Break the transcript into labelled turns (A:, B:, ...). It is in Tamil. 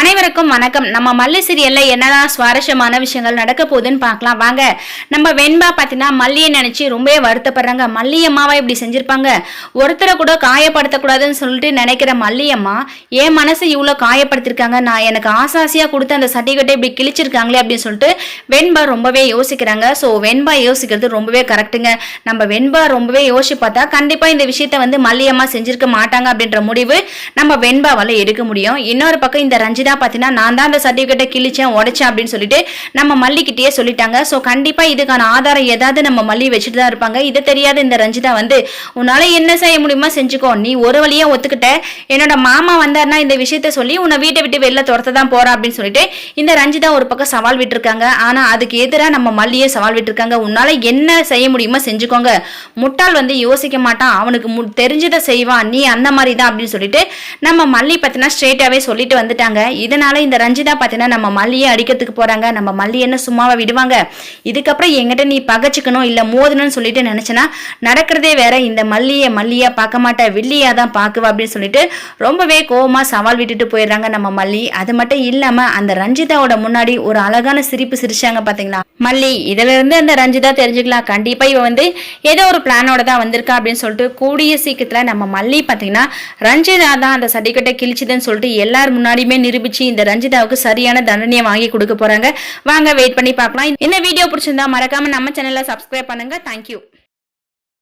A: அனைவருக்கும் வணக்கம். நம்ம மல்லி சீரியல்ல என்னதான் சுவாரஸ்யமான விஷயங்கள் நடக்க போகுதுன்னு பார்க்கலாம் வாங்க. நம்ம வெண்பா பார்த்தீங்கன்னா மல்லியை நினைச்சு ரொம்பவே வருத்தப்படுறாங்க. மல்லியம்மாவை இப்படி செஞ்சிருப்பாங்க, ஒருத்தரை கூட காயப்படுத்தக்கூடாதுன்னு சொல்லிட்டு நினைக்கிற மல்லியம்மா என் மனசு இவ்வளோ காயப்படுத்திருக்காங்க, நான் எனக்கு ஆசாசியா கொடுத்து அந்த சர்டிஃபிகேட்டை இப்படி கிழிச்சிருக்காங்களே அப்படின்னு சொல்லிட்டு வெண்பா ரொம்பவே யோசிக்கிறாங்க. ஸோ வெண்பா யோசிக்கிறது ரொம்பவே கரெக்டுங்க. நம்ம வெண்பா ரொம்பவே யோசிச்சு பார்த்தா கண்டிப்பா இந்த விஷயத்த மல்லியம்மா செஞ்சிருக்க மாட்டாங்க அப்படின்ற முடிவு நம்ம வெண்பாவால எடுக்க முடியும். இன்னொரு பக்கம் இந்த ரஞ்சிதா பார்த்தீங்கன்னா நான் தான் அந்த சர்டிஃபிகேட்டை கிழிச்சேன் உடைச்சேன் அப்படின்னு சொல்லிட்டு நம்ம மல்லிக்கிட்டே சொல்லிட்டாங்க. ஸோ கண்டிப்பா இதுக்கான ஆதாரம் ஏதாவது நம்ம மல்லி வச்சுட்டு தான் இருப்பாங்க. இது தெரியாத இந்த ரஞ்சிதா உன்னால என்ன செய்ய முடியுமா செஞ்சுக்கோ, நீ ஒரு வழியா ஒத்துக்கிட்ட, என்னோட மாமா வந்தாருன்னா இந்த விஷயத்த சொல்லி உன்னை வீட்டை விட்டு வெளில துரத்த தான் போறா அப்படின்னு சொல்லிட்டு இந்த ரஞ்சிதா ஒரு பக்கம் சவால் விட்டுருக்காங்க. ஆனா அதுக்கு எதிராக நம்ம மல்லியே சவால் விட்டுருக்காங்க. உன்னால என்ன செய்ய முடியுமா செஞ்சுக்கோங்க, முட்டாள் யோசிக்க மாட்டான், அவனுக்கு தெரிஞ்சதை செய்வான், நீ அந்த மாதிரி தான் அப்படின்னு சொல்லிட்டு நம்ம மல்லி பார்த்தீங்கன்னா ஸ்ட்ரெயிட்டாவே சொல்லிட்டு வந்துட்டாங்க. இதனால இந்த ரஞ்சிதா பார்த்தீங்கன்னா நம்ம மல்லியை அடிக்கிறதுக்கு போறாங்க. நம்ம மல்லி என்ன சும்மாவை விடுவாங்க, இதுக்கப்புறம் எங்கிட்ட நீ பகச்சிக்கணும் இல்ல மோதணும்னு சொல்லிட்டு நினைச்சனா நடக்கிறதே வேற. இந்த மல்லியா பார்க்க மாட்டேன், வில்லியா தான் பாக்குவா அப்படின்னு சொல்லிட்டு ரொம்பவே கோவமா சவால் விட்டுட்டு போயிடுறாங்க நம்ம மல்லி. அது மட்டும் இல்லாம அந்த ரஞ்சிதாவோட முன்னாடி ஒரு அழகான சிரிப்பு சிரிச்சாங்க பாத்தீங்களா மல்லி. இதுல இருந்து அந்த ரஞ்சிதா தெரிஞ்சுக்கலாம், கண்டிப்பா இவ ஏதோ ஒரு பிளானோட தான் வந்திருக்கா அப்படின்னு சொல்லிட்டு கூடிய சீக்கிரத்துல நம்ம மல்லி பாத்தீங்கன்னா ரஞ்சிதா தான் அந்த சர்டிஃபிகேட்டை கிழிச்சுதுன்னு சொல்லிட்டு எல்லார் முன்னாடியுமே நிரூபிச்சு இந்த ரஞ்சிதாவுக்கு சரியான தண்டனையை வாங்கி கொடுக்க போறாங்க. வாங்க வெயிட் பண்ணி பார்க்கலாம். இந்த வீடியோ பிடிச்சிருந்தா மறக்காம நம்ம சேனலை சப்ஸ்கிரைப் பண்ணுங்க. தேங்க்யூ.